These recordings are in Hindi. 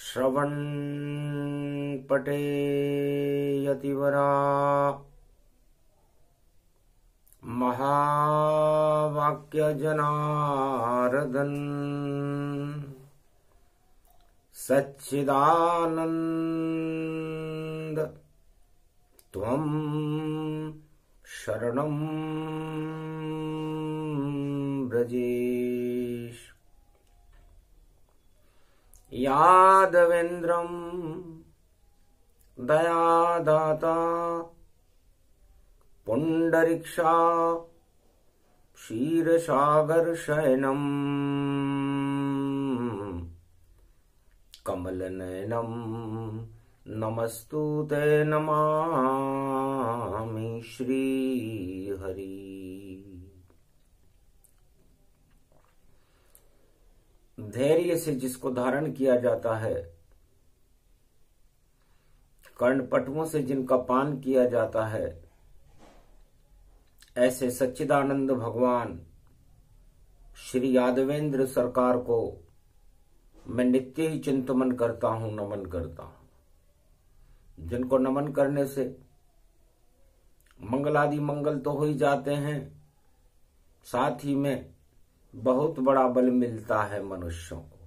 श्रवण पटे यतिवरा महावाक्य जनार्दन सच्चिदानंद त्वं शरणं व्रजेश। यादवेन्द्रं दयादाता पुंडरीक्षा क्षीरसागर शयनम कमलनयनम नमस्तुते नमामि श्रीहरि। धैर्य से जिसको धारण किया जाता है, कर्णपटुओं से जिनका पान किया जाता है, ऐसे सच्चिदानंद भगवान श्री यादवेंद्र सरकार को मैं नित्य ही चिंतन करता हूं, नमन करता हूं। जिनको नमन करने से मंगलादि मंगल तो हो ही जाते हैं, साथ ही में बहुत बड़ा बल मिलता है मनुष्यों को।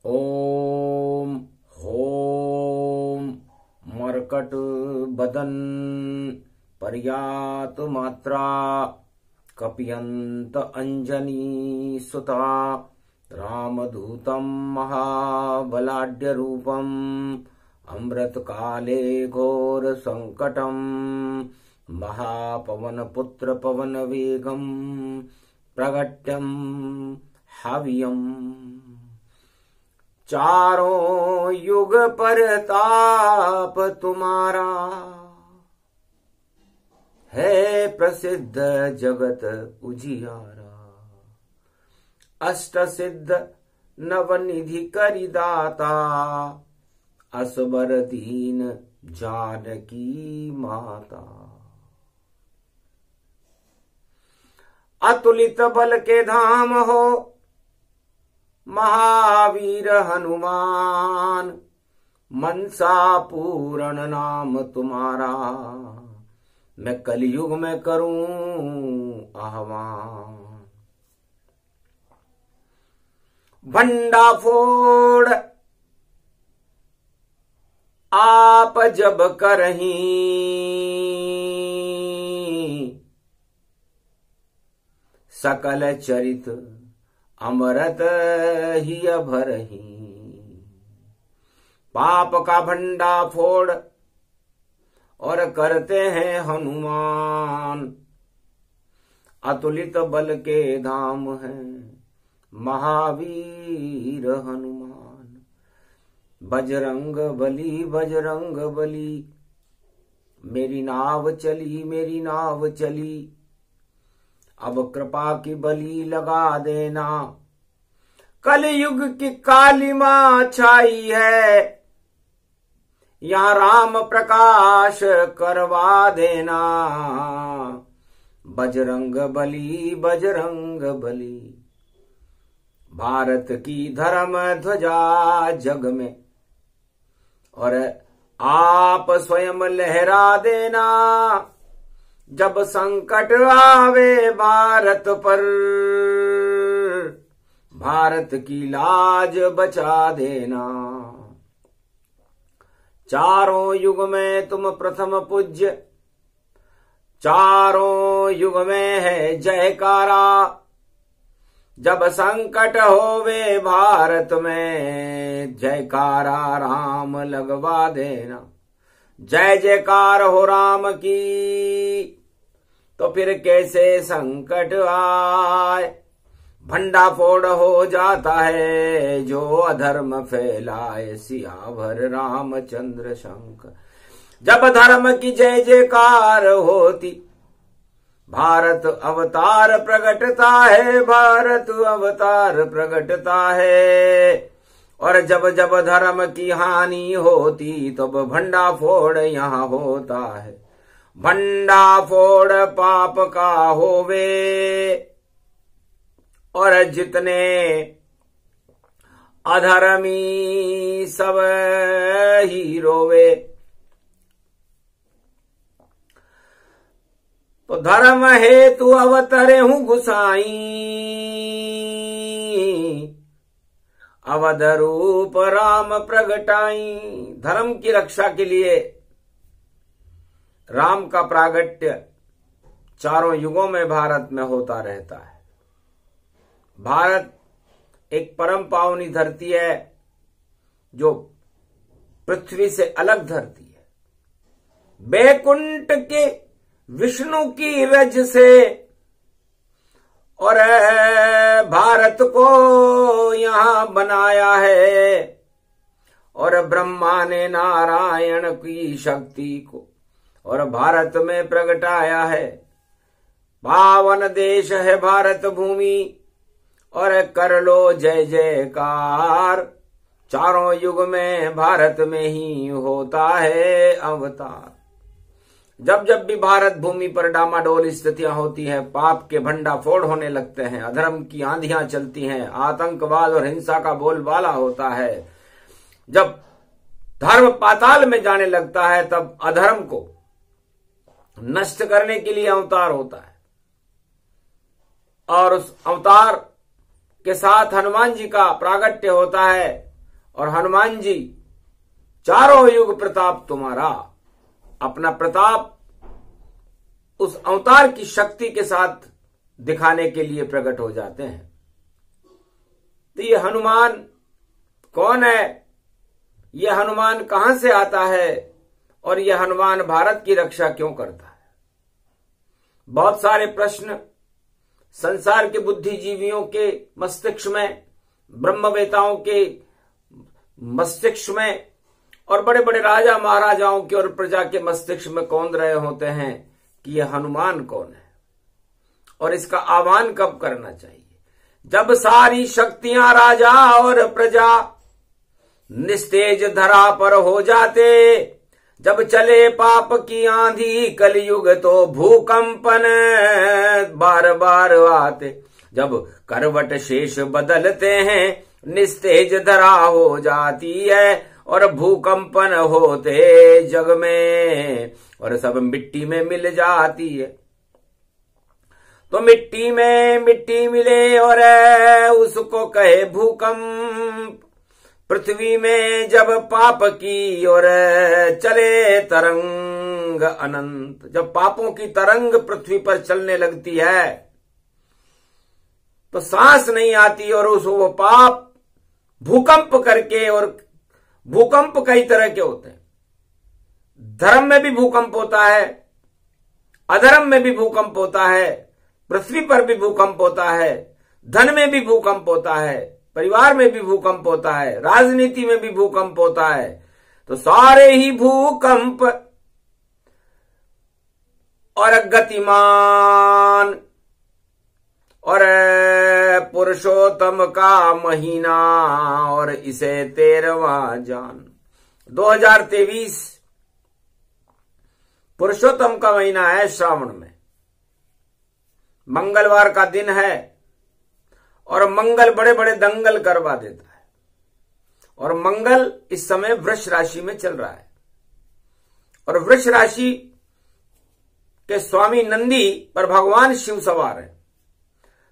ओम होम मरकट बदन पर्यात मात्रा कपियंत अंजनी सुता रामदूतं महाबलाढ्य रूपम अमृत काले घोर संकटम महापवन पुत्र पवन वेगम प्रगट्यम हवियम। चारों युग परताप तुम्हारा है प्रसिद्ध जगत उजियारा। अष्ट सिद्ध नवनिधि करिदाता असबर दीन जानकी माता। अतुलित बल के धाम हो महावीर हनुमान मनसा पूर्ण नाम तुम्हारा। मैं कलयुग में करूं आह्वान। भंडा फोड़ आप जब करहीं सकल चरित अमरत ही अभरही। पाप का भंडा फोड़ और करते हैं हनुमान। अतुलित बल के धाम है महावीर हनुमान। बजरंग बली मेरी नाव चली अब कृपा की बलि लगा देना। कलयुग की कालिमा छाई है यहाँ राम प्रकाश करवा देना। बजरंग बली भारत की धर्म ध्वजा जग में और आप स्वयं लहरा देना। जब संकट आवे भारत पर भारत की लाज बचा देना। चारों युग में तुम प्रथम पूज्य, चारों युग में है जयकारा। जब संकट होवे भारत में जयकारा राम लगवा देना। जय जयकार हो राम की तो फिर कैसे संकट आए। भंडा फोड़ हो जाता है जो अधर्म फैलाए। सियावर रामचंद्र शंकर जब धर्म की जय जयकार होती भारत अवतार प्रगटता है। भारत अवतार प्रगटता है। और जब जब धर्म की हानि होती तब भंडा फोड़ यहाँ होता है। भंडा फोड़ पाप का होवे और जितने अधर्मी सब ही रोवे। तो धर्म हेतु अवतरे हूं गुसाई, अवध रूप राम प्रगटाई। धर्म की रक्षा के लिए राम का प्रागट्य चारों युगों में भारत में होता रहता है। भारत एक परम पावनी धरती है जो पृथ्वी से अलग धरती है। बैकुंठ के विष्णु की रज से और भारत को यहां बनाया है, और ब्रह्मा ने नारायण की शक्ति को और भारत में प्रगटाया है। पावन देश है भारत भूमि, और कर लो जय जयकार। चारों युग में भारत में ही होता है अवतार। जब जब भी भारत भूमि पर डामाडोल स्थितियां होती हैं, पाप के भंडाफोड़ होने लगते हैं, अधर्म की आंधियां चलती हैं, आतंकवाद और हिंसा का बोलबाला होता है, जब धर्म पाताल में जाने लगता है, तब अधर्म को नष्ट करने के लिए अवतार होता है। और उस अवतार के साथ हनुमान जी का प्रागट्य होता है, और हनुमान जी चारों युग प्रताप तुम्हारा, अपना प्रताप उस अवतार की शक्ति के साथ दिखाने के लिए प्रकट हो जाते हैं। तो ये हनुमान कौन है, ये हनुमान कहां से आता है, और ये हनुमान भारत की रक्षा क्यों करता है? बहुत सारे प्रश्न संसार के बुद्धिजीवियों के मस्तिष्क में, ब्रह्मवेताओं के मस्तिष्क में, और बड़े बड़े राजा महाराजाओं के और प्रजा के मस्तिष्क में कौंध रहे होते हैं कि यह हनुमान कौन है और इसका आह्वान कब करना चाहिए। जब सारी शक्तियां राजा और प्रजा निस्तेज धरा पर हो जाते, जब चले पाप की आंधी कलयुग तो भूकंपन बार बार आते, जब करवट शेष बदलते हैं निस्तेज धरा हो जाती है, और भूकंपन होते जग में और सब मिट्टी में मिल जाती है। तो मिट्टी में मिट्टी मिले और उसको कहे भूकंप। पृथ्वी में जब पाप की और चले तरंग अनंत, जब पापों की तरंग पृथ्वी पर चलने लगती है तो सांस नहीं आती, और उस वो पाप भूकंप करके, और भूकंप कई तरह के होते हैं। धर्म में भी भूकंप होता है, अधर्म में भी भूकंप होता है, पृथ्वी पर भी भूकंप होता है, धन में भी भूकंप होता है, परिवार में भी भूकंप होता है, राजनीति में भी भूकंप होता है। तो सारे ही भूकंप और गतिमान और पुरुषोत्तम का महीना, और इसे 13वां जान। 2023 पुरुषोत्तम का महीना है, श्रावण में मंगलवार का दिन है, और मंगल बड़े बड़े दंगल करवा देता है। और मंगल इस समय वृष राशि में चल रहा है, और वृष राशि के स्वामी नंदी पर भगवान शिव सवार है।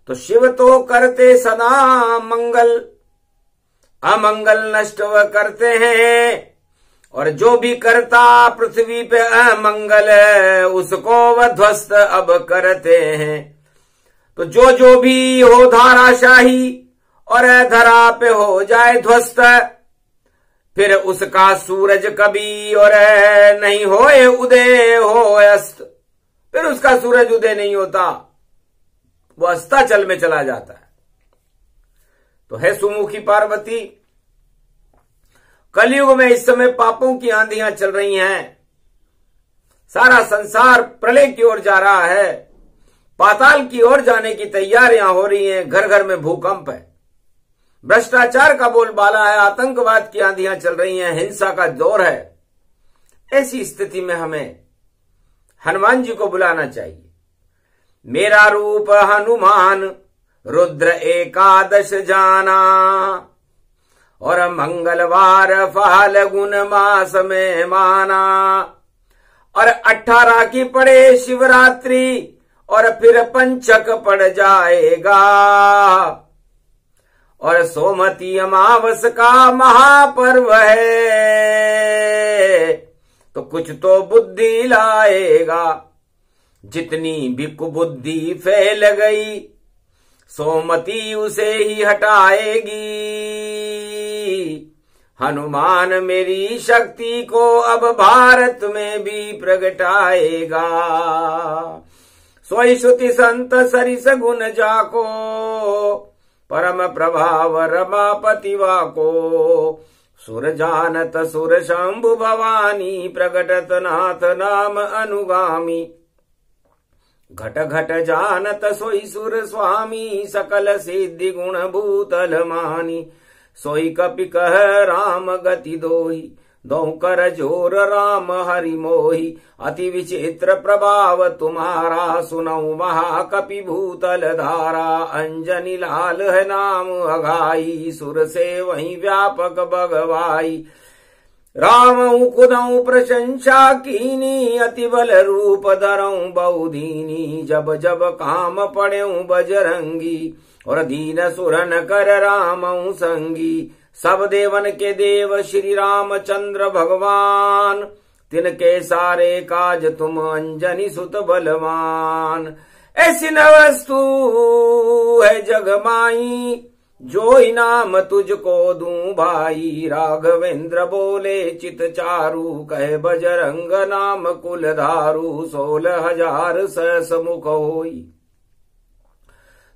तो शिव तो करते सदा मंगल, अमंगल नष्ट व करते हैं, और जो भी करता पृथ्वी पे अमंगल उसको वह ध्वस्त अब करते हैं। तो जो भी हो धाराशाही और धरा पे हो जाए ध्वस्त, फिर उसका सूरज कभी और नहीं होए उदय हो अस्त, फिर उसका सूरज उदय नहीं होता, वो अस्ताचल में चला जाता है। तो है सुमुखी पार्वती। कलयुग में इस समय पापों की आंधियां चल रही हैं, सारा संसार प्रलय की ओर जा रहा है, पाताल की ओर जाने की तैयारियां हो रही हैं, घर घर में भूकंप है, भ्रष्टाचार का बोलबाला है, आतंकवाद की आंधियां चल रही हैं, हिंसा का दौर है। ऐसी स्थिति में हमें हनुमान जी को बुलाना चाहिए। मेरा रूप हनुमान रुद्र एकादश जाना और मंगलवार फाल्गुन मास में माना। और 18 की पड़े शिवरात्रि और फिर पंचक पड़ जाएगा। और सोमती अमावस का महापर्व है, तो कुछ तो बुद्धि लाएगा। जितनी भी कुबुद्धि फैल गई सोमती उसे ही हटाएगी। हनुमान मेरी शक्ति को अब भारत में भी प्रगटाएगा। सोई श्रुति संत सरिस गुण जाको, परम प्रभाव रमापति वाको। सुर जानत सुर शंभु भवानी, प्रगटत नाथ नाम अनुगामी। घट घट जानत सोई सुर स्वामी, सकल सिद्धि गुण भूतल मानी। सोई कपि कह राम गति दोही, दो कर जोर राम हरि मोही। अति विचित्र प्रभाव तुम्हारा, सुनऊ महाकपि भूतल धारा। अंजनी लाल है नाम अघाई, सुर से वही व्यापक बगवाई। राम कुदऊ प्रशंसा कीनी, अति बल रूप धरऊ बहुदीनी। जब जब काम पड़ेऊ बजरंगी, और दीन सुरन कर रामऊ संगी। सब देवन के देव श्री रामचंद्र भगवान, तिनके सारे काज तुम अंजनी सुत बलवान। ऐसी न वस्तु है जग माई, जो इनाम तुझको दूं भाई। राघवेंद्र बोले चित चारु, कहे बजरंग नाम कुलधारु। 16,000 सहस मुख होई,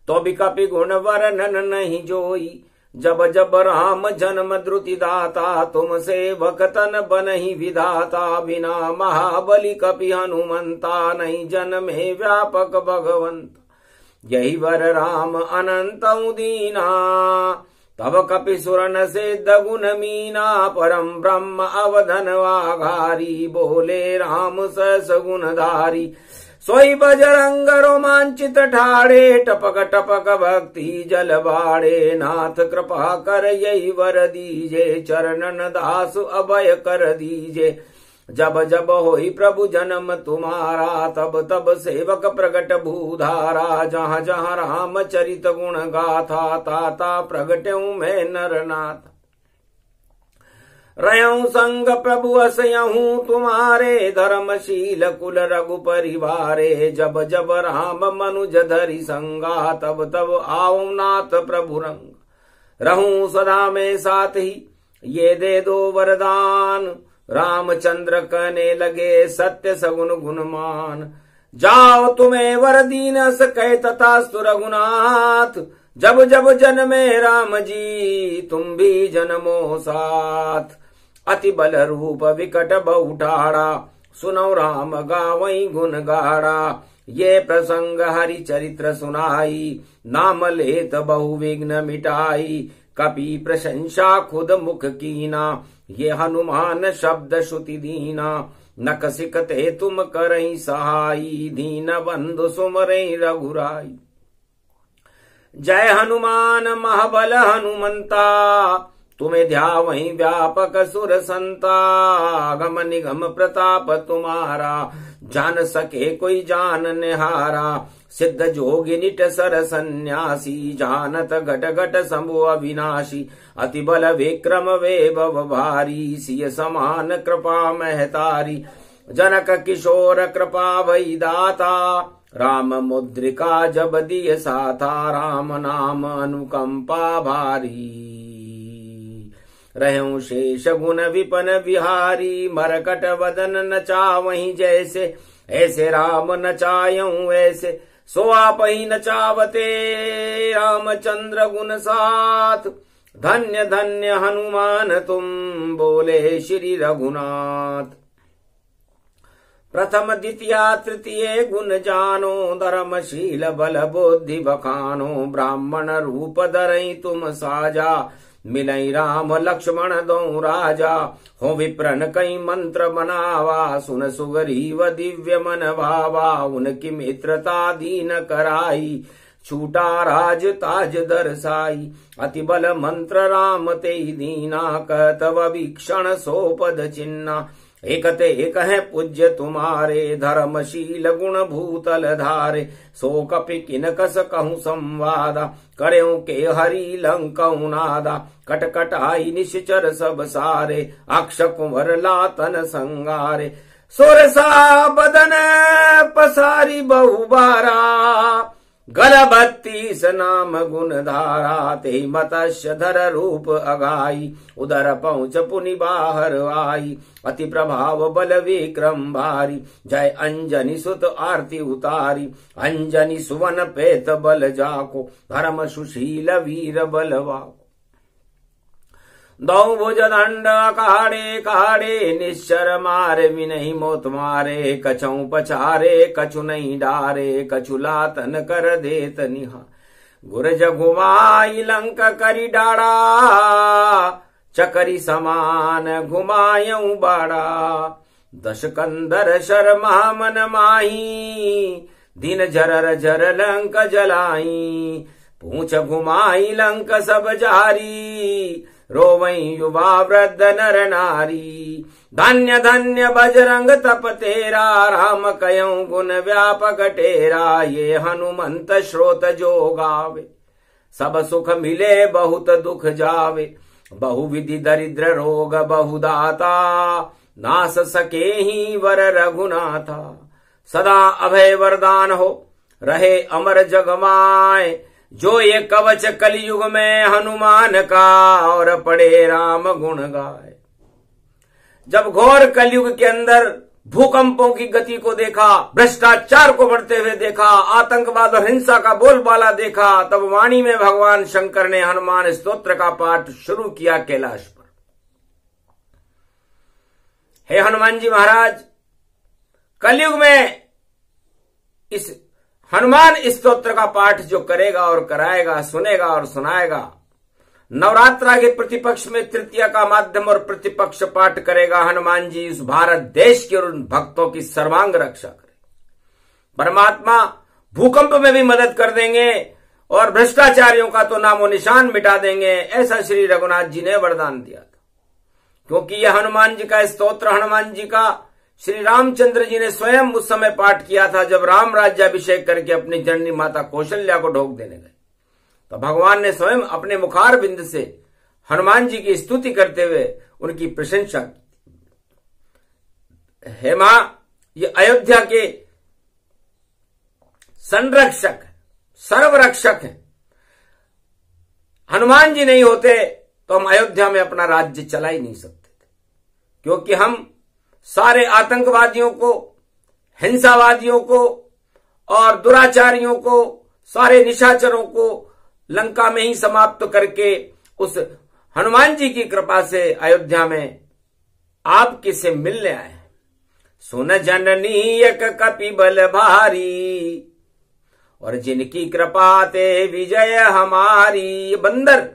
तो भी कपि गुण वर्णन नहीं जोई। जब जब राम जन्म द्रुति दाता, तुम सेवक तन बनहि विधाता। बिना महाबली कपि हनुमंता, नहीं जन्मे व्यापक भगवंत। यही वर राम अनंत दीना, तब कपि सुरन सिद्ध गुण मीना। परम ब्रह्म अवधन वाघारी, बोले राम सहस गुणधारी। सोई बजरंग रोमांचित ठाड़े, टपक टपक भक्ति जल बाड़े। नाथ कृपा कर यही वर दीजे, चरणन दास अभय कर दीजे। जब जब होई प्रभु जन्म तुम्हारा, तब तब सेवक प्रगट भूधारा। जहाँ जहाँ राम चरित गुण गाथा, ताता प्रगट्यूं मैं नरनाथ। रहूं संग प्रभु असयहूं तुम्हारे, धर्मशील कुल रघु परिवारे। जब जब राम मनुज धरि संगा, तब तब आओ नाथ प्रभु रंग। रहूं सदा में साथ ही ये दे दो वरदान। रामचंद्र कहने लगे सत्य सगुन गुणमान। जाओ तुम्हें वर दीनस कह तथास्तु रघुनाथ। जब जब जन्मे राम जी, तुम भी जन्मो साथ। अति बल रूप विकट बहुठाड़ा, सुनो राम गावई गुण गाड़ा। ये प्रसंग हरि चरित्र सुनाई, नाम लेत बहु विघ्न मिटाई। कपि प्रशंसा खुद मुख कीना, ये हनुमान शब्द श्रुति दीना। नक सिकते तुम करई सहाई, दीन बंधु सुमरई रघुराई। जय हनुमान महाबल हनुमंता, तुम्हें ध्यावहीं व्यापक सुर संता। गम निगम प्रताप तुम्हारा, जान सके कोई जान निहारा। सिद्ध जोगी निट सर सन्यासी, जानत घट घट शंभु अविनाशी। अति बल विक्रम वैभव भारी, सिय समान कृपा महतारी। जनक किशोर कृपा भई दाता, राम मुद्रिका जब दिय साथा। राम नाम अनुकंपा भारी, रहूं शेष गुण विपन विहारी। मरकट वदन नचावहीं जैसे, ऐसे राम नचायूं ऐसे। सो आप ही नचावते रामचंद्र गुण साथ। धन्य धन्य हनुमान तुम, बोले श्री रघुनाथ। प्रथम द्वितीया तृतीय गुण जानो, धर्मशील बल बुद्धि बखानो। ब्राह्मण रूप धरई तुम साजा, मिलई राम लक्ष्मण दो राजा। हो विप्रन कई मंत्र बनावा, सुन सुग्रीव दिव्य मन भावा। उनकी मित्रता दीन कराई, छूटा राज ताज दरसाई। अति बल मंत्र राम ते दीना, कहत वीक्षण सो पद चिन्ना। एक ते एक है पूज्य तुम्हारे, धर्मशील गुण भूतल धारे। सो कपि किन कस कहूँ संवादा, करेऊ के हरि लंकऊ नादा। कटकट आई निश्चर सब सारे, अक्ष कुंवर लातन संगारे। सोरसा बदन पसारी बहुबारा, गल 32 नाम गुण धारा। ते मत्स्य धर रूप अगाई, उदर पहुँच पुनि बाहर आई। अति प्रभाव बल विक्रम भारी, जय अंजनी सुत आरती उतारी। अंजनी सुवन पेत बल जाको, धर्म सुशील वीर बलवाको। दौ भुज दंड काढ़े काढ़े, निश्चर मारे विनहि मोत मारे। कछऊ पछारे कछु नहीं डारे, कछु लातन कर देत निहा। गुरज घुमाई लंक करी डाड़ा, चकरी समान घुमायऊ बाड़ा। दश कंदर शर्मा मन माही, दिन झरर झर लंक जलाई। पूछ घुमाई लंक सब जारी, रोवई युवा वृद्ध नर नारी। धन्य धन्य बजरंग तप तेरा, राम कयऊ गुण व्यापक टेरा। ये हनुमंत श्रोत जो गावे, सब सुख मिले बहुत दुख जावे। बहुविधि दरिद्र रोग बहुदाता, नास सके ही वर रघुनाथा। सदा अभय वरदान हो, रहे अमर जगमाए। जो ये कवच कलयुग में हनुमान का, और पढ़े राम गुण गाए। जब घोर कलयुग के अंदर भूकंपों की गति को देखा, भ्रष्टाचार को बढ़ते हुए देखा, आतंकवाद और हिंसा का बोलबाला देखा, तब वाणी में भगवान शंकर ने हनुमान स्तोत्र का पाठ शुरू किया कैलाश पर। हे हनुमान जी महाराज, कलयुग में इस हनुमान स्तोत्र का पाठ जो करेगा और कराएगा, सुनेगा और सुनाएगा, नवरात्रा के प्रतिपक्ष में तृतीया का माध्यम और प्रतिपक्ष पाठ करेगा, हनुमान जी इस भारत देश के और उन भक्तों की सर्वांग रक्षा करेंगे। परमात्मा भूकंप में भी मदद कर देंगे और भ्रष्टाचारियों का तो नामो निशान मिटा देंगे, ऐसा श्री रघुनाथ जी ने वरदान दिया था। क्योंकि यह हनुमान जी का स्तोत्र हनुमान जी का श्री रामचंद्र जी ने स्वयं उस समय पाठ किया था, जब राम राज्याभिषेक करके अपनी जननी माता कौशल्या को ढोक देने गए। तो भगवान ने स्वयं अपने मुखार बिंद से हनुमान जी की स्तुति करते हुए उनकी प्रशंसा की। हे मां, ये अयोध्या के संरक्षक, सर्वरक्षक हैं। हनुमान जी नहीं होते तो हम अयोध्या में अपना राज्य चला ही नहीं सकते थे, क्योंकि हम सारे आतंकवादियों को, हिंसावादियों को और दुराचारियों को, सारे निशाचरों को लंका में ही समाप्त करके उस हनुमान जी की कृपा से अयोध्या में आपके से मिलने आए हैं। सुन जननी एक कपि बल भारी, और जिनकी कृपा ते विजय हमारी। बंदर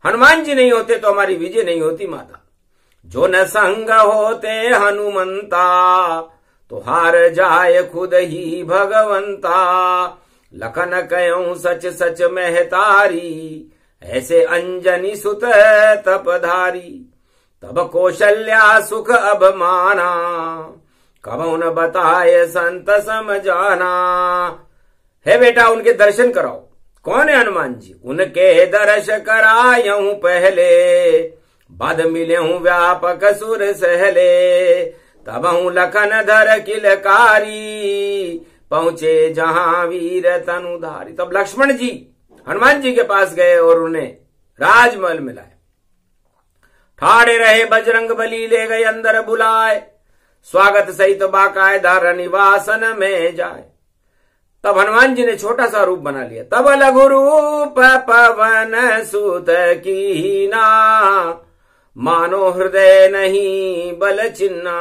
हनुमान जी नहीं होते तो हमारी विजय नहीं होती माता। जो न संग होते हनुमंता, तो हार जाए खुद ही भगवंता। लखन कयूं सच सच महतारी, ऐसे अंजनी सुत तपधारी। तब कौशल्या सुख अब माना, कबहु न बताए संत समझाना। हे बेटा, उनके दर्शन कराओ। कौन है हनुमान जी? उनके दर्श करायऊं पहले, बद मिलेहूं व्यापक सुर सहले। तबहूं लखन धर किलकारी, पहुंचे जहां वीर तनुधारी। तब लक्ष्मण जी हनुमान जी के पास गए और उन्हें राजमहल मिलाए। ठाड़े रहे बजरंग बली, ले गए अंदर बुलाए। स्वागत सहित बाकायदा निवासन में जाए। तब हनुमान जी ने छोटा सा रूप बना लिया। तब लघु रूप पवन सुत कीना, मानो हृदय नहीं बल चिन्ना।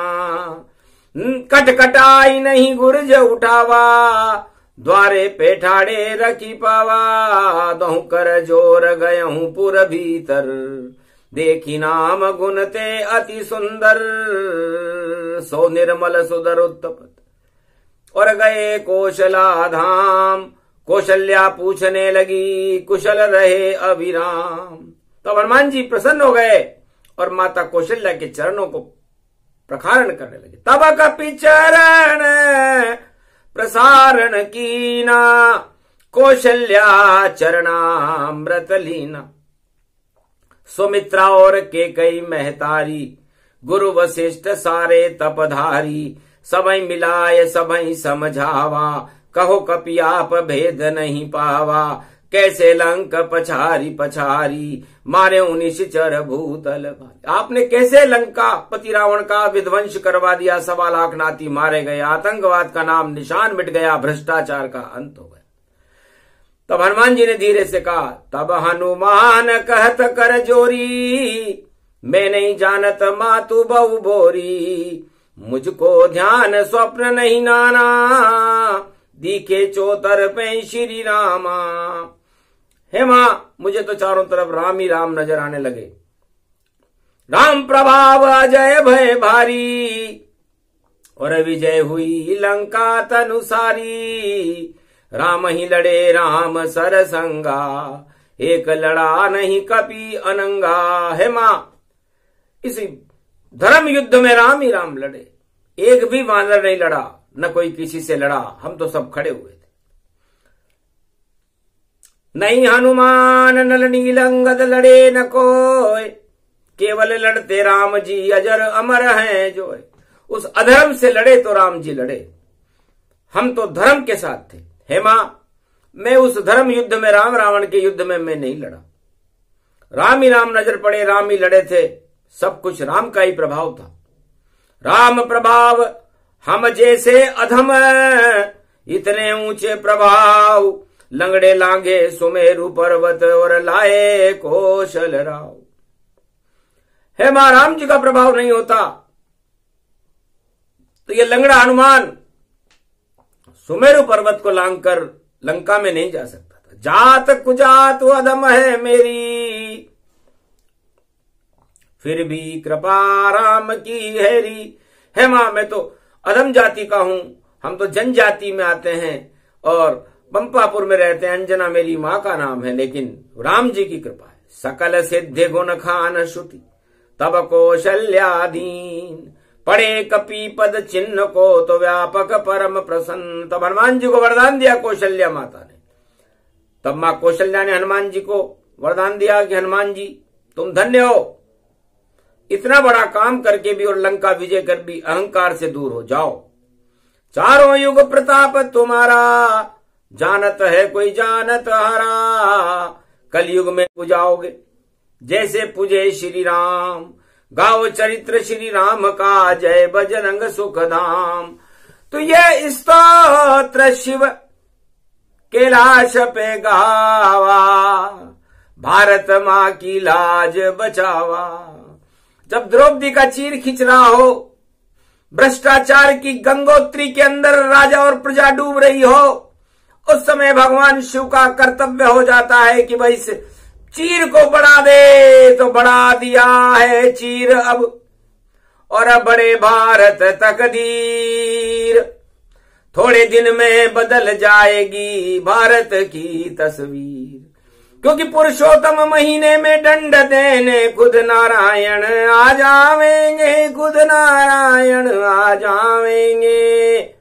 कटकटाई नहीं गुर्ज उठावा, द्वारे पे ठाड़े रखी पावा। दहु कर जोर गयहूं पुर भीतर, देखी नाम गुण ते अति सुंदर। सो निर्मल सुदर उत्तपत, और गए कोशला धाम। कौशल्या पूछने लगी कुशल रहे अभिराम। तो हनुमान जी प्रसन्न हो गए और माता कौशल्या के चरणों को प्रखारण करने लगे। तब कपि चरण प्रसारण कीना, कौशल्या चरणामृत लीना। सुमित्रा और केकई महतारी, गुरु वशिष्ठ सारे तपधारी। सबई मिलाय सबई समझावा, कहो कपि आप भेद नहीं पावा। कैसे लंक पछारी पछारी, मारे निश्चर भूतल भारी। आपने कैसे लंका पति रावण का विध्वंस करवा दिया, 1.25 लाख नाती मारे गए, आतंकवाद का नाम निशान मिट गया, भ्रष्टाचार का अंत हो गया। तब हनुमान जी ने धीरे से कहा, तब हनुमान कहत कर जोरी, मैं नहीं जानत मातु बहु बोरी। मुझको ध्यान स्वप्न नहीं नाना, दिखे चौतर पे श्री रामा। हे मां, मुझे तो चारों तरफ राम ही राम नजर आने लगे। राम प्रभाव अजय भय भारी, और विजय हुई लंका तनुसारी। राम ही लड़े राम सरसंगा, एक लड़ा नहीं कपि अनंगा। हे मां, इस धर्म युद्ध में राम ही राम लड़े, एक भी वानर नहीं लड़ा, न कोई किसी से लड़ा, हम तो सब खड़े हुए थे। नहीं हनुमान नल नीलंगद लड़े न कोय, केवल लड़ते राम जी अजर अमर हैं जो। उस अधर्म से लड़े तो राम जी लड़े, हम तो धर्म के साथ थे। हे मां, मैं उस धर्म युद्ध में, राम रावण के युद्ध में मैं नहीं लड़ा। राम ही राम नजर पड़े, राम ही लड़े थे, सब कुछ राम का ही प्रभाव था। राम प्रभाव हम जैसे अधम, इतने ऊंचे प्रभाव। लंगड़े लांगे सुमेरु पर्वत, और लाए कौशल राव। हे मां, राम जी का प्रभाव नहीं होता तो ये लंगड़ा हनुमान सुमेरु पर्वत को लांघकर लंका में नहीं जा सकता था। जात कुजात अधम है मेरी, फिर भी कृपा राम की हैरी। हे मां, मैं तो अधम जाति का हूं, हम तो जनजाति में आते हैं और पंपापुर में रहते हैं, अंजना मेरी मां का नाम है, लेकिन राम जी की कृपा है। सकल सिद्धि गुण खान श्रुति, तब कौशल्यादीन। पढ़े कपि पद चिन्ह को, तो व्यापक परम प्रसन्न। तब हनुमान जी को वरदान दिया कौशल्या माता ने। तब मां कौशल्या ने हनुमान जी को वरदान दिया कि हनुमान जी तुम धन्य हो, इतना बड़ा काम करके भी और लंका विजय कर भी अहंकार से दूर हो जाओ। चारों युग प्रताप तुम्हारा, जानत है कोई जानत हारा। कलयुग में पूजाओगे जैसे पूजे श्री राम, गाओ चरित्र श्री राम का, जय बजरंग सुख धाम। तो ये स्तोत्र शिव कैलाश पे गावा, भारत माँ की लाज बचावा। जब द्रौपदी का चीर खींच रहा हो, भ्रष्टाचार की गंगोत्री के अंदर राजा और प्रजा डूब रही हो, उस समय भगवान शिव का कर्तव्य हो जाता है कि भाई इस चीर को बढ़ा दे। तो बढ़ा दिया है चीर अब, और अब बड़े भारत तकदीर। थोड़े दिन में बदल जाएगी भारत की तस्वीर, क्योंकि पुरुषोत्तम महीने में दंड देने खुद नारायण आ जावेंगे, खुद नारायण आ जावेंगे।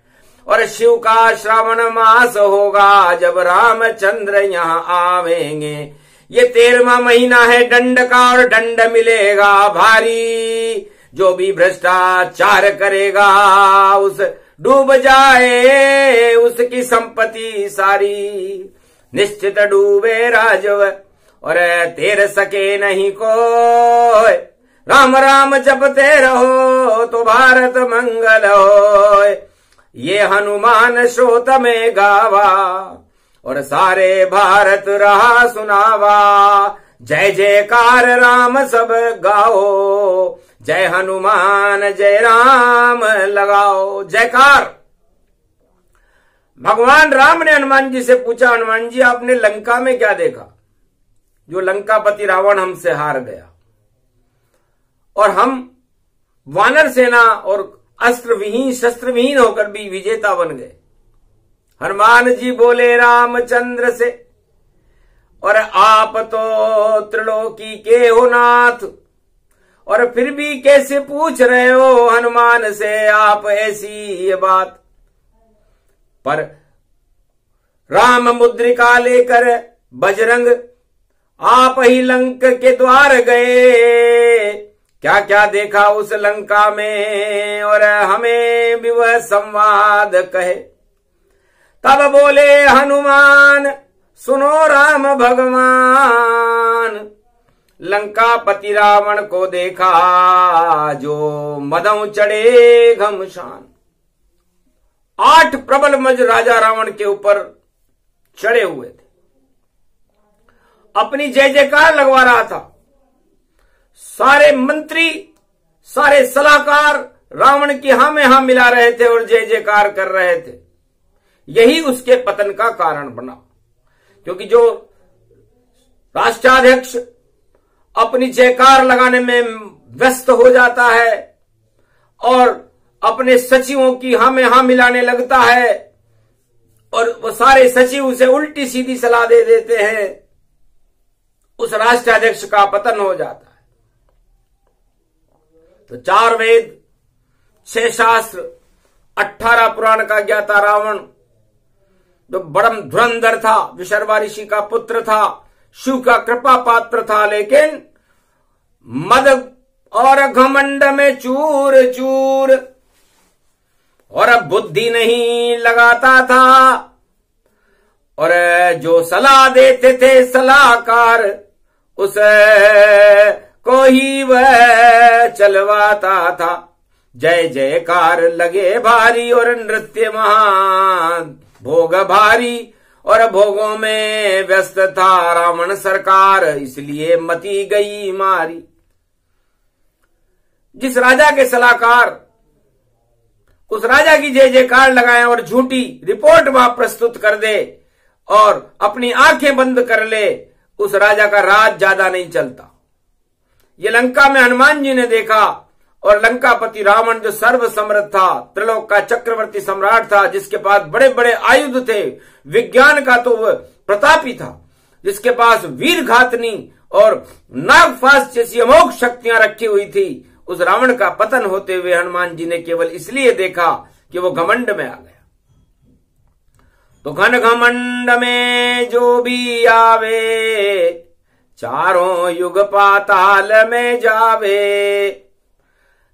और शिव का श्रावण मास होगा जब रामचंद्र यहाँ आवेंगे। ये 13वां महीना है दंड का, और दंड मिलेगा भारी। जो भी भ्रष्टाचार करेगा उस डूब जाए उसकी संपत्ति सारी। निश्चित डूबे राजव और तेर सके नहीं कोई। राम राम जपते रहो तो भारत मंगल हो। ये हनुमान श्रोत में गावा, और सारे भारत रहा सुनावा। जय जयकार राम सब गाओ, जय हनुमान जय राम लगाओ। जयकार। भगवान राम ने हनुमान जी से पूछा, हनुमान जी आपने लंका में क्या देखा जो लंकापति रावण हमसे हार गया, और हम वानर सेना और अस्त्र विहीन शस्त्र विहीन होकर भी विजेता बन गए। हनुमान जी बोले रामचंद्र से, और आप तो त्रिलोकी के हो नाथ, और फिर भी कैसे पूछ रहे हो हनुमान से आप ऐसी ये बात। पर राम मुद्रिका लेकर बजरंग आप ही लंक के द्वार गए, क्या क्या देखा उस लंका में और हमें भी वह संवाद कहे। तब बोले हनुमान सुनो राम भगवान, लंकापति रावण को देखा जो मदों चढ़े घमसान। 8 प्रबल मज राजा रावण के ऊपर चढ़े हुए थे, अपनी जय जयकार लगवा रहा था। सारे मंत्री, सारे सलाहकार रावण की हां में हां मिला रहे थे और जय जयकार कर रहे थे। यही उसके पतन का कारण बना, क्योंकि जो राष्ट्राध्यक्ष अपनी जयकार लगाने में व्यस्त हो जाता है और अपने सचिवों की हां में हां मिलाने लगता है और वो सारे सचिव उसे उल्टी सीधी सलाह दे देते हैं, उस राष्ट्राध्यक्ष का पतन हो जाता है। तो 4 वेद, 6 शास्त्र, 18 पुराण का ज्ञाता रावण जो बड़ा धुरंधर था, विशर्वा ऋषि का पुत्र था, शिव का कृपा पात्र था, लेकिन मद और घमंड में चूर चूर और अब बुद्धि नहीं लगाता था, और जो सलाह देते थे सलाहकार उस को ही वह चलवाता था। जय जयकार लगे भारी और नृत्य महान भोग भारी, और भोगों में व्यस्त था रावण सरकार, इसलिए मती गई मारी। जिस राजा के सलाहकार उस राजा की जय जयकार लगाए और झूठी रिपोर्ट वहां प्रस्तुत कर दे और अपनी आंखें बंद कर ले, उस राजा का राज ज्यादा नहीं चलता। ये लंका में हनुमान जी ने देखा, और लंकापति रावण जो सर्व समर्थ था, त्रिलोक का चक्रवर्ती सम्राट था, जिसके पास बड़े बड़े आयुध थे, विज्ञान का तो वह प्रतापी था, जिसके पास वीर घातनी और नागफास जैसी अमोघ शक्तियां रखी हुई थी, उस रावण का पतन होते हुए हनुमान जी ने केवल इसलिए देखा कि वो घमंड में आ गया। तो घन घमंड में जो भी आवे, चारों युग पाताल में जावे,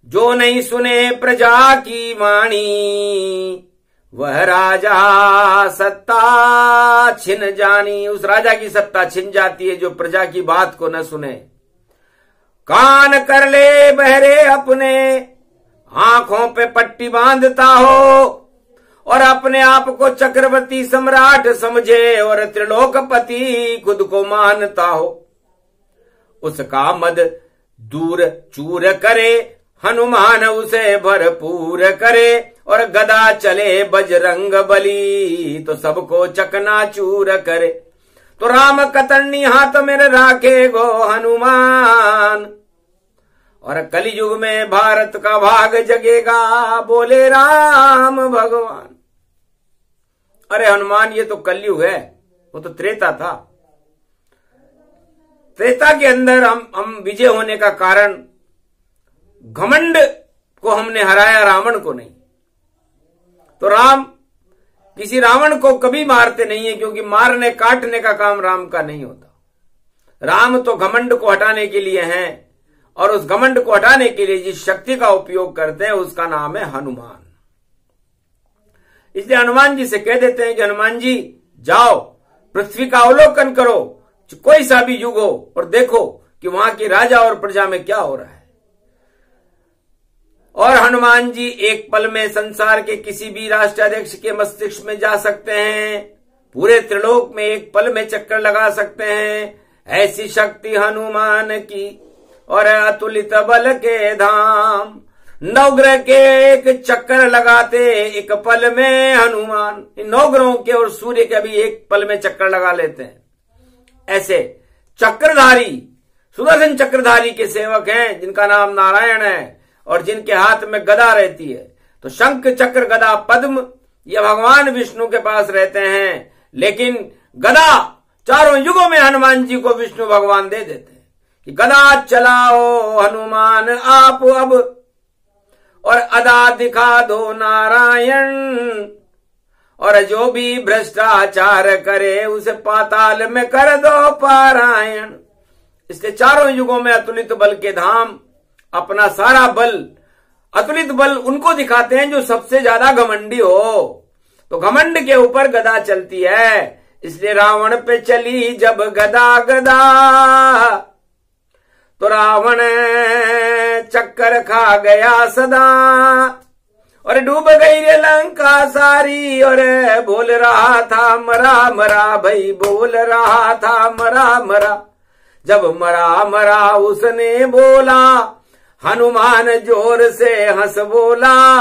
जो नहीं सुने प्रजा की वाणी, वह राजा सत्ता छिन जानी। उस राजा की सत्ता छिन जाती है जो प्रजा की बात को न सुने। कान कर ले बहरे अपने, आंखों पे पट्टी बांधता हो, और अपने आप को चक्रवर्ती सम्राट समझे और त्रिलोकपति खुद को मानता हो। उसका मद दूर चूर करे, हनुमान उसे भरपूर करे, और गदा चले बजरंग बली, तो सबको चकनाचूर करे। तो राम कतरनी हाथ में राखे गो हनुमान, और कलयुग में भारत का भाग जगेगा, बोले राम भगवान। अरे हनुमान, ये तो कलयुग है, वो तो त्रेता था। त्रेता के अंदर हम विजय होने का कारण घमंड को हमने हराया, रावण को नहीं। तो राम किसी रावण को कभी मारते नहीं है, क्योंकि मारने काटने का काम राम का नहीं होता। राम तो घमंड को हटाने के लिए हैं, और उस घमंड को हटाने के लिए जिस शक्ति का उपयोग करते हैं उसका नाम है हनुमान। इसलिए हनुमान जी से कह देते हैं कि हनुमान जी जाओ, पृथ्वी का अवलोकन करो, कोई सा भी युग हो, और देखो कि वहां के राजा और प्रजा में क्या हो रहा है। और हनुमान जी एक पल में संसार के किसी भी राष्ट्राध्यक्ष के मस्तिष्क में जा सकते हैं, पूरे त्रिलोक में एक पल में चक्कर लगा सकते हैं। ऐसी शक्ति हनुमान की, और अतुलित बल के धाम, नवग्रह के एक चक्कर लगाते एक पल में हनुमान। इन नवग्रहों के और सूर्य के भी एक पल में चक्कर लगा लेते हैं। ऐसे चक्रधारी, सुदर्शन चक्रधारी के सेवक हैं जिनका नाम नारायण है, और जिनके हाथ में गदा रहती है। तो शंख चक्र गदा पद्म ये भगवान विष्णु के पास रहते हैं, लेकिन गदा चारों युगों में हनुमान जी को विष्णु भगवान दे देते हैं कि गदा चलाओ हनुमान आप अब, और अदा दिखा दो नारायण, और जो भी भ्रष्टाचार करे उसे पाताल में कर दो पारायण। इसलिए चारों युगों में अतुलित बल के धाम अपना सारा बल, अतुलित बल उनको दिखाते हैं जो सबसे ज्यादा घमंडी हो। तो घमंड के ऊपर गदा चलती है, इसलिए रावण पे चली जब गदा गदा, तो रावण चक्कर खा गया सदा, और डूब गई रे लंका सारी, और बोल रहा था मरा मरा, भाई बोल रहा था मरा मरा। जब मरा मरा उसने बोला, हनुमान जोर से हंस बोला,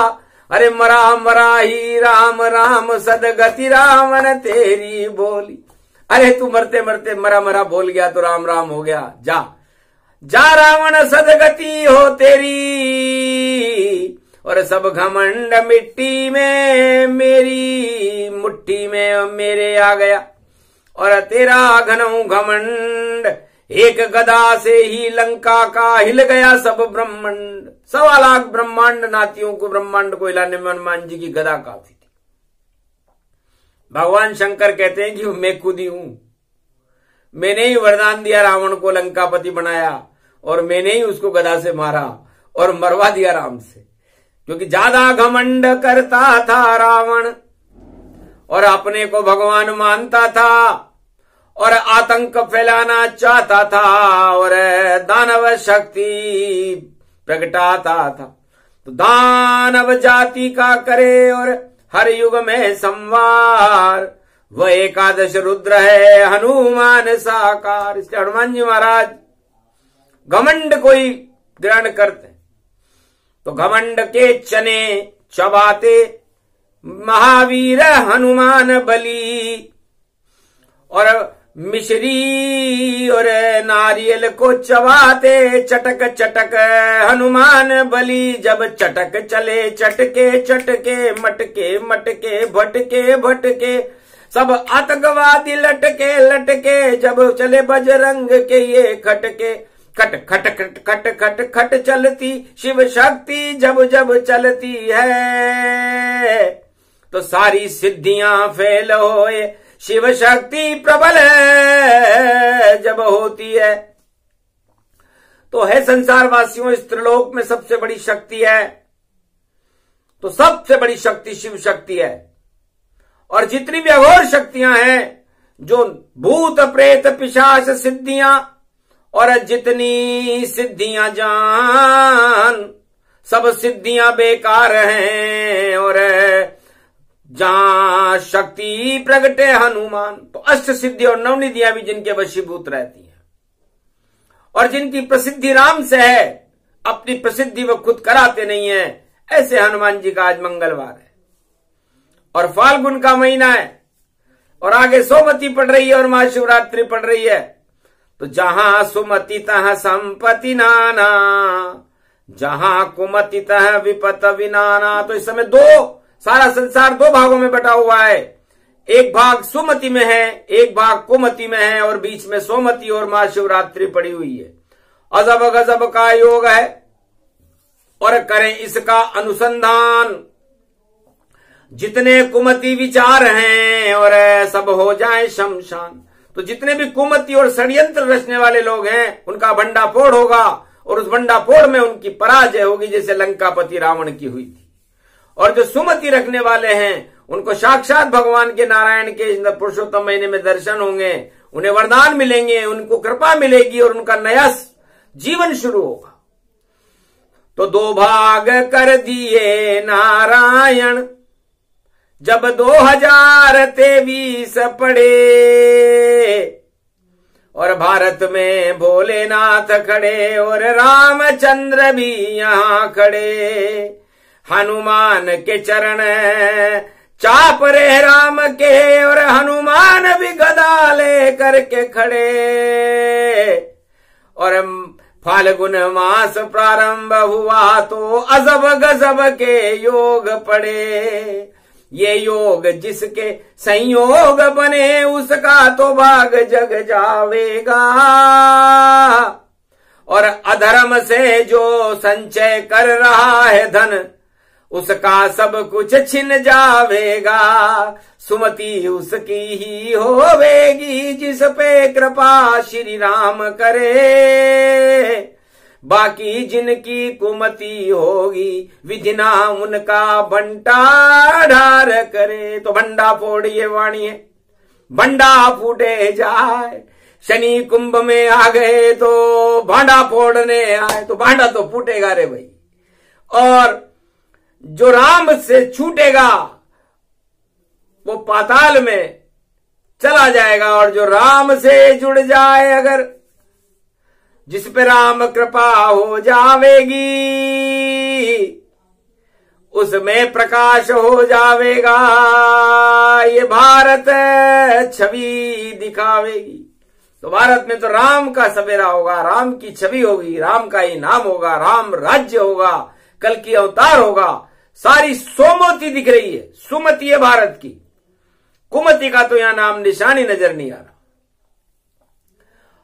अरे मरा मरा ही राम राम सदगति रावण तेरी बोली। अरे तू मरते मरते मरा मरा बोल गया तो राम राम हो गया, जा जा रावण सदगति हो तेरी, और सब घमंड मिट्टी में मेरी मुट्ठी में मेरे आ गया, और तेरा घनऊ घमंड एक गदा से ही लंका का हिल गया सब ब्रह्मांड। 1.25 लाख ब्रह्मांड नाथियों को, ब्रह्मांड को हिलाने में हनुमान जी की गदा काफी थी। भगवान शंकर कहते हैं कि मैं खुद ही हूं, मैंने ही वरदान दिया, रावण को लंकापति बनाया, और मैंने ही उसको गदा से मारा और मरवा दिया राम से, क्योंकि ज्यादा घमंड करता था रावण, और अपने को भगवान मानता था, और आतंक फैलाना चाहता था, और दानव शक्ति प्रगटाता था। तो दानव जाति का करे और हर युग में संवार, वह एकादश रुद्र है हनुमान साकार। इसलिए हनुमान जी महाराज घमंड कोई ग्रहण करते तो घमंड के चने चबाते महावीर हनुमान बली, और मिश्री और नारियल को चबाते चटक चटक हनुमान बली। जब चटक चले चटके चटके मटके मटके भटके भटके सब आतंकवादी लटके लटके, जब चले बजरंग के ये खटके खट खट खट खट खट खट चलती शिव शक्ति जब जब चलती है, तो सारी सिद्धियां फेल होए शिव शक्ति प्रबल है जब होती है। तो है संसार वासियों, इस त्रिलोक में सबसे बड़ी शक्ति है, तो सबसे बड़ी शक्ति शिव शक्ति है। और जितनी भी अघोर शक्तियां हैं, जो भूत प्रेत पिशाच सिद्धियां और जितनी सिद्धियां जान, सब सिद्धियां बेकार हैं। और जहां शक्ति प्रगटे हनुमान, तो अष्ट सिद्धि और नवनिधियां भी जिनके वशीभूत रहती हैं, और जिनकी प्रसिद्धि राम से है, अपनी प्रसिद्धि वो खुद कराते नहीं है, ऐसे हनुमान जी का आज मंगलवार है और फाल्गुन का महीना है, और आगे सोमती पड़ रही है और महाशिवरात्रि पड़ रही है। तो जहां सुमति तह संपत्ति नाना, जहां कुमति तह विपत विनाना। तो इस समय सारा संसार दो भागों में बटा हुआ है, एक भाग सुमति में है, एक भाग कुमति में है, और बीच में सोमती और महाशिवरात्रि पड़ी हुई है। अजब गजब का योग है, और करें इसका अनुसंधान, जितने कुमति विचार हैं और सब हो जाए शमशान। तो जितने भी कुमति और षड्यंत्र रचने वाले लोग हैं, उनका भंडाफोड़ होगा, और उस भंडाफोड़ में उनकी पराजय होगी, जैसे लंकापति रावण की हुई थी। और जो सुमति रखने वाले हैं, उनको साक्षात भगवान के नारायण के पुरुषोत्तम महीने में दर्शन होंगे, उन्हें वरदान मिलेंगे, उनको कृपा मिलेगी, और उनका नया जीवन शुरू होगा। तो दो भाग कर दिए नारायण, जब 2023 पड़े, और भारत में भोलेनाथ खड़े, और रामचंद्र भी यहां खड़े। हनुमान के चरण चाप रहे राम के, और हनुमान भी गदा ले करके खड़े। और फाल्गुन मास प्रारंभ हुआ तो अजब गजब के योग पड़े। ये योग जिसके संयोग बने उसका तो भाग जग जावेगा। और अधर्म से जो संचय कर रहा है धन उसका सब कुछ छिन जावेगा। सुमति उसकी ही होवेगी जिस पे कृपा श्री राम करे। बाकी जिनकी कुमति होगी विधि ना उनका भंडार करे। तो भंडा फोड़ ये वाणी है, भंडा फूटे जाए। शनि कुंभ में आ गए तो भांडा फोड़ने आए, तो भांडा तो फूटेगा रे भाई। और जो राम से छूटेगा वो पाताल में चला जाएगा, और जो राम से जुड़ जाए अगर, जिस पे राम कृपा हो जावेगी उसमें प्रकाश हो जावेगा। ये भारत छवि दिखावेगी। तो भारत में तो राम का सवेरा होगा, राम की छवि होगी, राम का ही नाम होगा, राम राज्य होगा, कल की अवतार होगा। सारी सोमवती दिख रही है, सुमति है भारत की। कुमति का तो यहां नाम निशानी नजर नहीं आ रहा।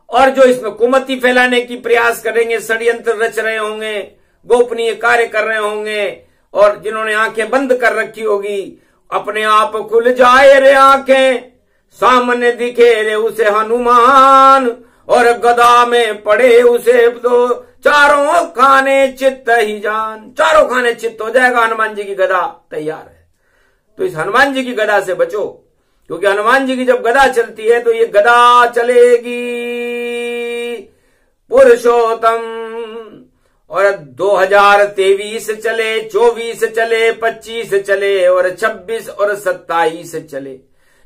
और जो इसमें कुमति फैलाने की प्रयास करेंगे, षड्यंत्र रच रहे होंगे, गोपनीय कार्य कर रहे होंगे, और जिन्होंने आंखें बंद कर रखी होगी, अपने आप खुल जाए रे आंखें, सामने दिखे रे उसे हनुमान, और गदा में पड़े उसे तो चारों खाने चित्त ही जान। चारों खाने चित्त हो जाएगा। हनुमान जी की गदा तैयार है। तो इस हनुमान जी की गदा से बचो, क्योंकि हनुमान जी की जब गदा चलती है तो ये गदा चलेगी पुरुषोत्तम। और 2023 चले, 24 चले, 25 चले, और 26 और 27 चले।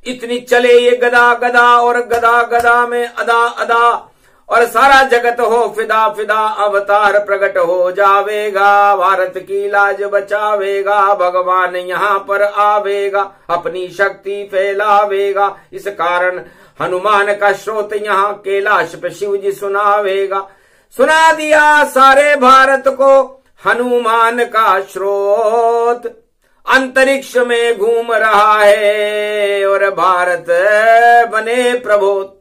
इतनी चले ये गदा गदा, और गदा गदा में अदा अदा, और सारा जगत हो फिदा फिदा, अवतार प्रकट हो जावेगा, भारत की लाज बचावेगा। भगवान यहाँ पर आवेगा, अपनी शक्ति फैलावेगा। इस कारण हनुमान का स्रोत यहाँ कैलाश पे शिव जी सुनावेगा। सुना दिया सारे भारत को हनुमान का स्रोत, अंतरिक्ष में घूम रहा है और भारत बने प्रभोत।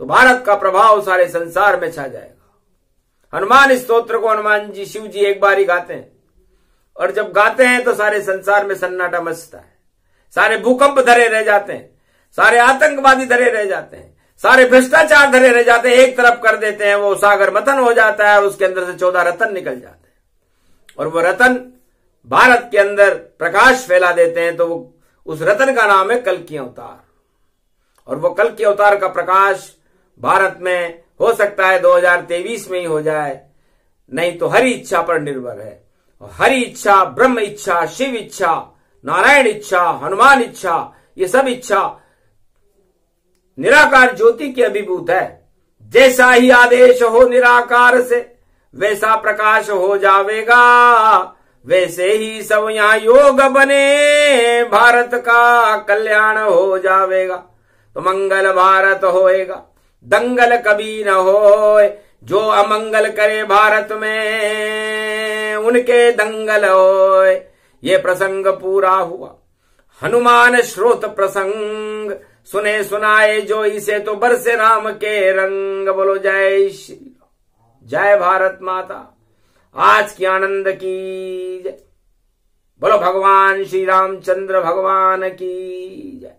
तो भारत का प्रभाव सारे संसार में छा जाएगा। हनुमान स्तोत्र को हनुमान जी शिव जी एक बार ही गाते हैं, और जब गाते हैं तो सारे संसार में सन्नाटा मचता है। सारे भूकंप धरे रह जाते हैं, सारे आतंकवादी धरे रह जाते हैं, सारे भ्रष्टाचार धरे रह जाते हैं, एक तरफ कर देते हैं, वो सागर मथन हो जाता है और उसके अंदर से 14 रतन निकल जाते हैं, और वो रतन भारत के अंदर प्रकाश फैला देते हैं। तो उस रतन का नाम है कल की अवतार। और वो कल की अवतार का प्रकाश भारत में हो सकता है 2023 में ही हो जाए, नहीं तो हरि इच्छा पर निर्भर है। हरि इच्छा, ब्रह्म इच्छा, शिव इच्छा, नारायण इच्छा, हनुमान इच्छा, ये सब इच्छा निराकार ज्योति की अभिभूत है। जैसा ही आदेश हो निराकार से वैसा प्रकाश हो जावेगा, वैसे ही सब यहां योग बने, भारत का कल्याण हो जावेगा। तो मंगल भारत होएगा, दंगल कभी न होए, जो अमंगल करे भारत में उनके दंगल होए। ये प्रसंग पूरा हुआ हनुमान श्रोत प्रसंग, सुने सुनाए जो इसे तो बरसे राम के रंग। बोलो जय श्री राम, जय भारत माता, आज की आनंद की जय। बोलो भगवान श्री रामचंद्र भगवान की जय।